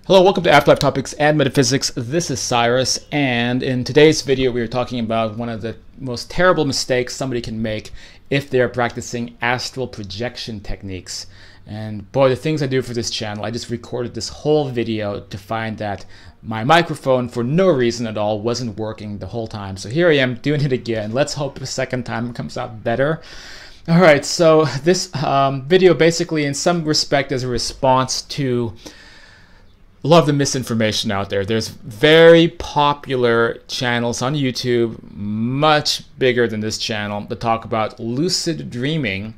Hello, welcome to Afterlife Topics and Metaphysics. This is Cyrus, and in today's video we are talking about one of the most terrible mistakes somebody can make if they're practicing astral projection techniques. And boy, the things I do for this channel, I just recorded this whole video to find that my microphone, for no reason at all, wasn't working the whole time. So here I am doing it again. Let's hope the second time it comes out better. Alright, so this video basically in some respect is a response to a lot of the misinformation out there. There's very popular channels on YouTube, much bigger than this channel, that talk about lucid dreaming,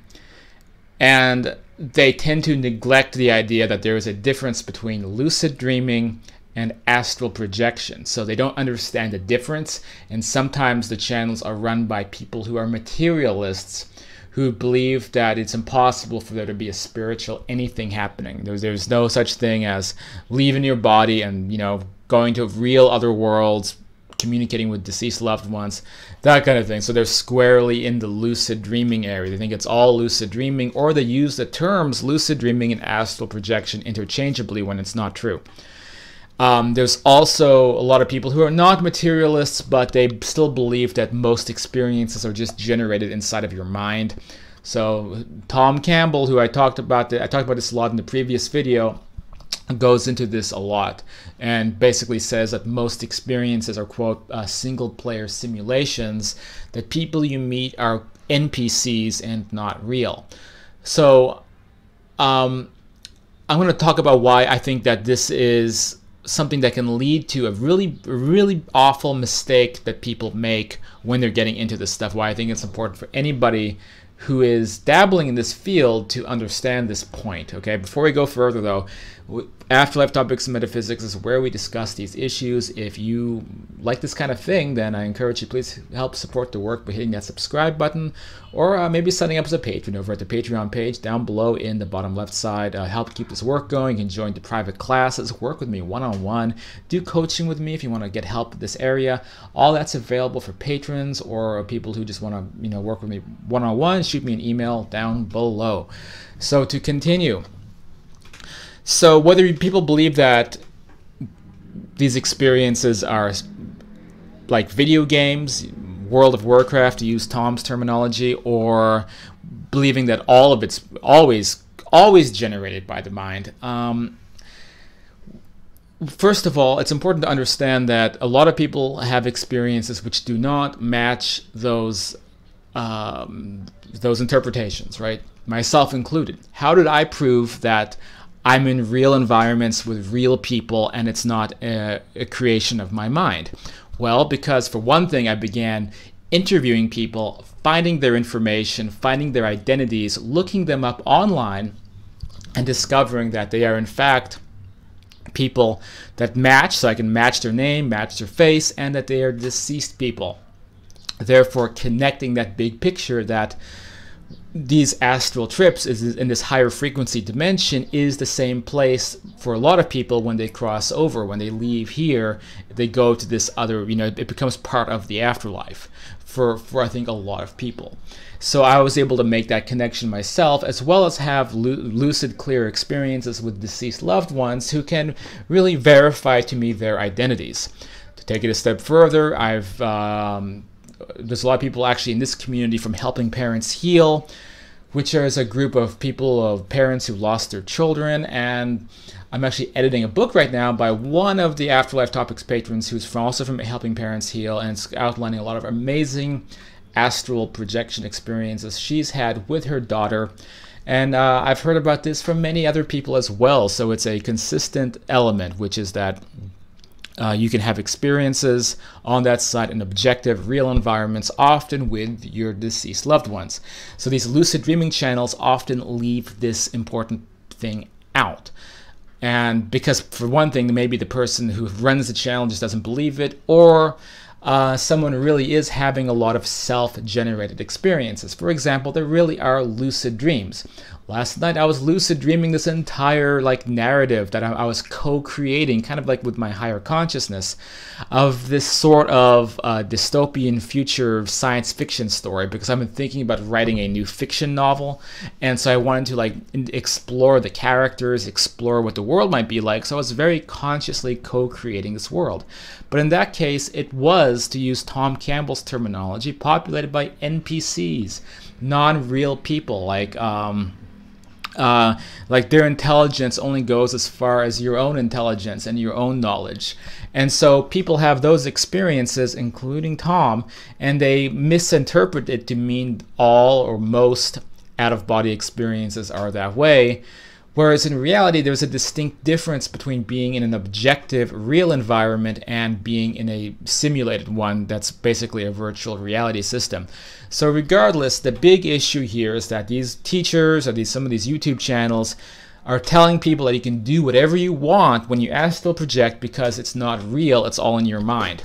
and they tend to neglect the idea that there is a difference between lucid dreaming and astral projection. So they don't understand the difference, and sometimes the channels are run by people who are materialists, who believe that it's impossible for there to be a spiritual anything happening. There's no such thing as leaving your body and, you know, going to real other worlds, communicating with deceased loved ones, that kind of thing. So they're squarely in the lucid dreaming area. They think it's all lucid dreaming, or they use the terms lucid dreaming and astral projection interchangeably when it's not true. There's also a lot of people who are not materialists, but they still believe that most experiences are just generated inside of your mind. So Tom Campbell, who I talked about this a lot in the previous video, goes into this a lot and basically says that most experiences are, quote, single player simulations, that people you meet are NPCs and not real. So I'm going to talk about why I think that this is something that can lead to a really awful mistake that people make when they're getting into this stuff. Why I think it's important for anybody who is dabbling in this field to understand this point. Okay, before we go further though, Afterlife Topics and Metaphysics is where we discuss these issues. If you like this kind of thing, then I encourage you, please help support the work by hitting that subscribe button, or maybe signing up as a patron over at the Patreon page down below in the bottom left side. Help keep this work going. You can join the private classes, work with me one-on-one, do coaching with me if you want to get help in this area. All that's available for patrons or people who just want to, you know, work with me one-on-one. Shoot me an email down below. So to continue. So whether people believe that these experiences are like video games, World of Warcraft, to use Tom's terminology, or believing that all of it's always generated by the mind. First of all, it's important to understand that a lot of people have experiences which do not match those interpretations, right? Myself included. How did I prove that I'm in real environments with real people and it's not a creation of my mind? Well, because for one thing, I began interviewing people, finding their information, finding their identities, looking them up online, and discovering that they are in fact people that match, so I can match their name, match their face, and that they are deceased people. Therefore, connecting that big picture that these astral trips is in this higher frequency dimension is the same place for a lot of people when they cross over. When they leave here, they go to this other, you know, it becomes part of the afterlife for I think a lot of people. So I was able to make that connection myself, as well as have lucid clear experiences with deceased loved ones who can really verify to me their identities. To take it a step further, there's a lot of people actually in this community from Helping Parents Heal, which is a group of people, of parents who lost their children, and I'm actually editing a book right now by one of the Afterlife Topics patrons who's also from Helping Parents Heal, and it's outlining a lot of amazing astral projection experiences she's had with her daughter. And I've heard about this from many other people as well, so it's a consistent element, which is that you can have experiences on that side in objective, real environments, often with your deceased loved ones. So these lucid dreaming channels often leave this important thing out. And because, for one thing, maybe the person who runs the channel just doesn't believe it, or someone really is having a lot of self-generated experiences. For example, there really are lucid dreams. Last night I was lucid dreaming this entire narrative that I was co-creating, kind of like with my higher consciousness, of this sort of dystopian future science fiction story, because I've been thinking about writing a new fiction novel, and so I wanted to explore the characters, explore what the world might be like. So I was very consciously co-creating this world. But in that case, it was, to use Tom Campbell's terminology, populated by NPCs, non-real people, like their intelligence only goes as far as your own intelligence and your own knowledge. And so people have those experiences, including Tom, and they misinterpret it to mean all or most out-of-body experiences are that way. Whereas in reality, there's a distinct difference between being in an objective, real environment and being in a simulated one that's basically a virtual reality system. So regardless, the big issue here is that these teachers or some of these YouTube channels are telling people that you can do whatever you want when you astral project because it's not real, it's all in your mind.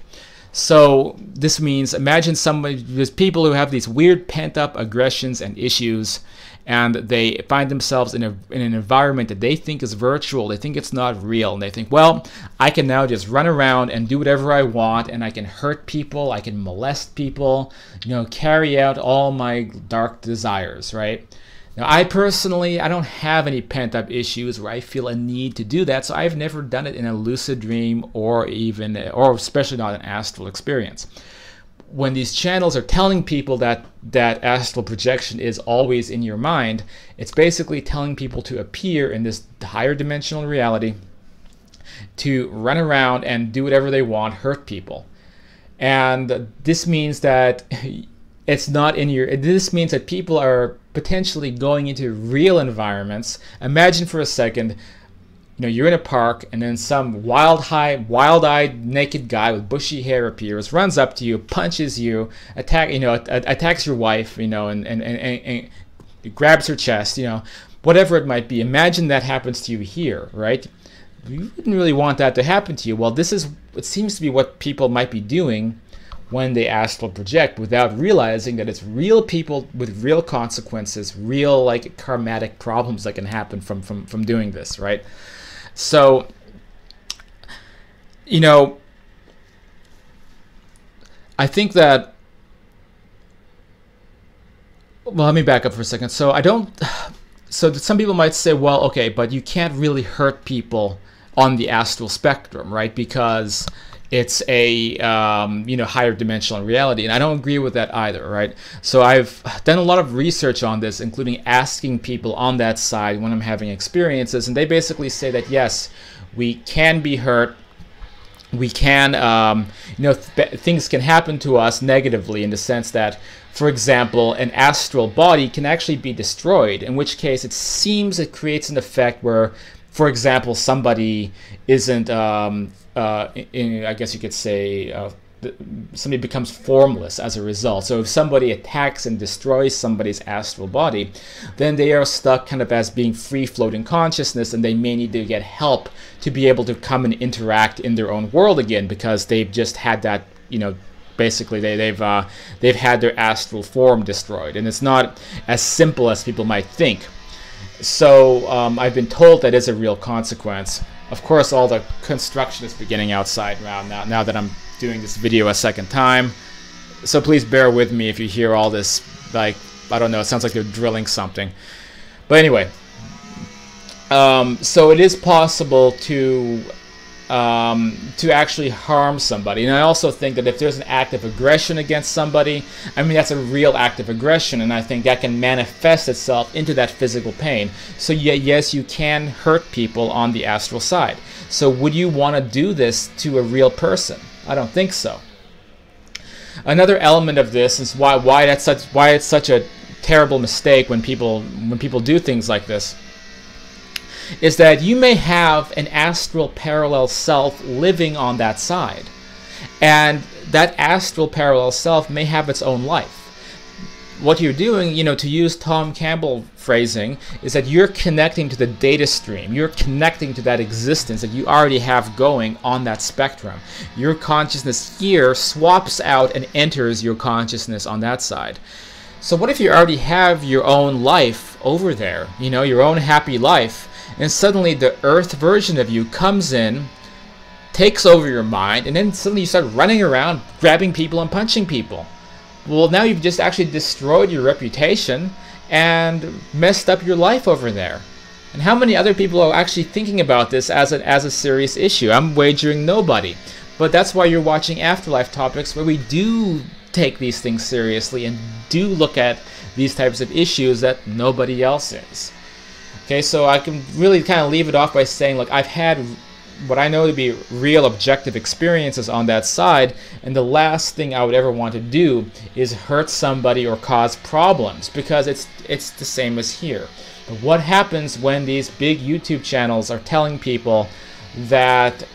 So this means, imagine there's people who have these weird pent-up aggressions and issues, and they find themselves in an environment that they think is virtual, they think it's not real, and they think, well, I can now just run around and do whatever I want, and I can hurt people, I can molest people, carry out all my dark desires, right? Now, I personally, I don't have any pent-up issues where I feel a need to do that, so I've never done it in a lucid dream or especially not an astral experience. When these channels are telling people that astral projection is always in your mind, it's basically telling people to appear in this higher dimensional reality, to run around and do whatever they want, hurt people. And this means that it's not in your, this means that people are potentially going into real environments. Imagine for a second, you're in a park, and then some wild-eyed, naked guy with bushy hair appears, runs up to you, punches you, attacks your wife, and grabs her chest, whatever it might be. Imagine that happens to you here, right? You wouldn't really want that to happen to you. Well, it seems to be what people might be doing when they astral project, without realizing that it's real people with real consequences, real karmatic problems that can happen from doing this, right? So, I think that, well, let me back up for a second. So some people might say, well, okay, but you can't really hurt people on the astral spectrum, right? Because it's a higher dimensional reality, and I don't agree with that either, right? So I've done a lot of research on this, including asking people on that side when I'm having experiences, and they basically say that yes, we can be hurt, we can things can happen to us negatively, in the sense that, for example, an astral body can actually be destroyed, in which case it seems it creates an effect where, for example, somebody isn't I guess you could say somebody becomes formless as a result. So if somebody attacks and destroys somebody's astral body, then they are stuck kind of as being free-floating consciousness, and they may need to get help to be able to come and interact in their own world again, because they've just had that, basically they've had their astral form destroyed, and it's not as simple as people might think. So I've been told that is a real consequence. Of course, all the construction is beginning outside now that I'm doing this video a second time. So please bear with me if you hear all this, I don't know, it sounds like they're drilling something. But anyway, so it is possible to actually harm somebody. And I also think that if there's an act of aggression against somebody, I mean, that's a real act of aggression, and I think that can manifest itself into that physical pain. So yeah, yes, you can hurt people on the astral side. So would you want to do this to a real person? I don't think so. Another element of this is why it's such a terrible mistake when people do things like this, is that you may have an astral parallel self living on that side, and that astral parallel self may have its own life. what you're doing, you know, to use Tom Campbell phrasing, is that you're connecting to the data stream. You're connecting to that existence that you already have going on that spectrum. Your consciousness here swaps out and enters your consciousness on that side. So what if you already have your own life over there, you know, your own happy life, and suddenly the earth version of you comes in, takes over your mind, and then suddenly you start running around grabbing people and punching people? Well, now you've just actually destroyed your reputation and messed up your life over there. And how many other people are actually thinking about this as a serious issue? I'm wagering nobody. But that's why you're watching Afterlife Topics, where we do take these things seriously and do look at these types of issues that nobody else is. Okay, so I can really kind of leave it off by saying, look, I've had what I know to be real objective experiences on that side, and the last thing I would ever want to do is hurt somebody or cause problems, because it's the same as here. But what happens when these big YouTube channels are telling people that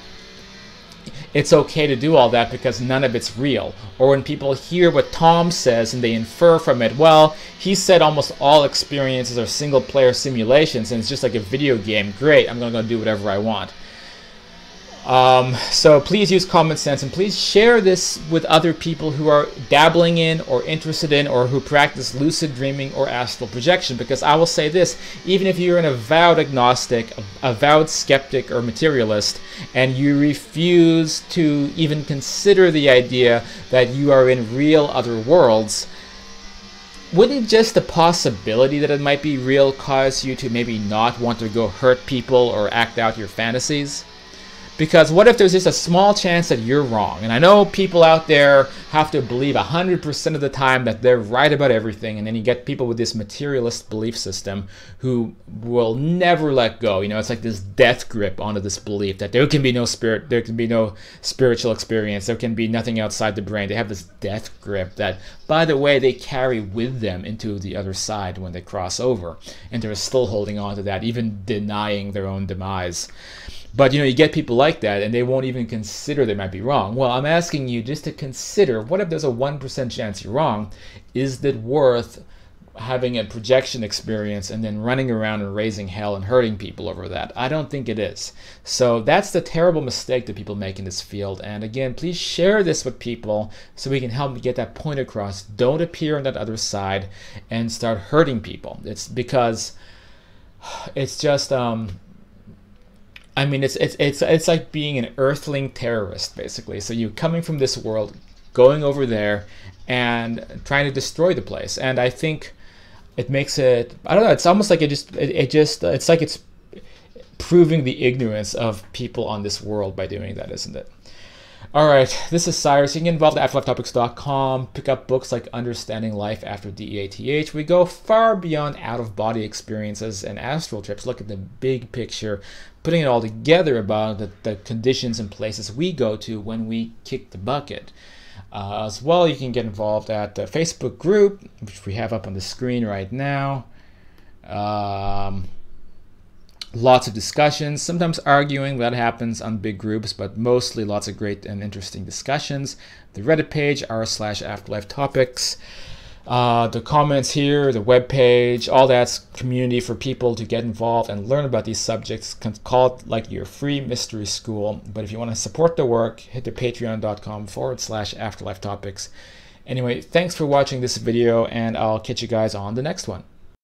it's okay to do all that because none of it's real? Or when people hear what Tom says and they infer from it, well, he said almost all experiences are single player simulations and it's just like a video game. Great, I'm gonna go do whatever I want. So please use common sense, and please share this with other people who are dabbling in or interested in or who practice lucid dreaming or astral projection, because I will say this, even if you're an avowed agnostic, avowed skeptic or materialist, and you refuse to even consider the idea that you are in real other worlds, wouldn't just the possibility that it might be real cause you to maybe not want to go hurt people or act out your fantasies? Because what if there's just a small chance that you're wrong? And I know people out there have to believe 100% of the time that they're right about everything, and then you get people with this materialist belief system who will never let go. You know, it's like this death grip onto this belief that there can be no spirit, there can be no spiritual experience, there can be nothing outside the brain. They have this death grip that, by the way, they carry with them into the other side when they cross over, and they're still holding on to that, even denying their own demise. But, you know, you get people like that, and they won't even consider they might be wrong. Well, I'm asking you just to consider, what if there's a 1% chance you're wrong? Is it worth having a projection experience and then running around and raising hell and hurting people over that? I don't think it is. So that's the terrible mistake that people make in this field. And again, please share this with people so we can help get that point across. Don't appear on that other side and start hurting people. It's because it's just... I mean, it's like being an earthling terrorist, basically. So you're coming from this world, going over there, and trying to destroy the place. And I think it makes it, I don't know, it's almost like it's like it's proving the ignorance of people on this world by doing that, isn't it? All right, this is Cyrus. You can get involved at afterlifetopics.com. Pick up books like Understanding Life After DATH. We go far beyond out-of-body experiences and astral trips. Look at the big picture, putting it all together about the conditions and places we go to when we kick the bucket. As well, you can get involved at the Facebook group, which we have up on the screen right now. Lots of discussions, sometimes arguing, that happens on big groups, but mostly lots of great and interesting discussions. The Reddit page, r/afterlifetopics. The comments here, the web page, all that's community for people to get involved and learn about these subjects. Call it like your free mystery school. But if you want to support the work, hit the patreon.com/afterlifetopics. Anyway, thanks for watching this video, and I'll catch you guys on the next one.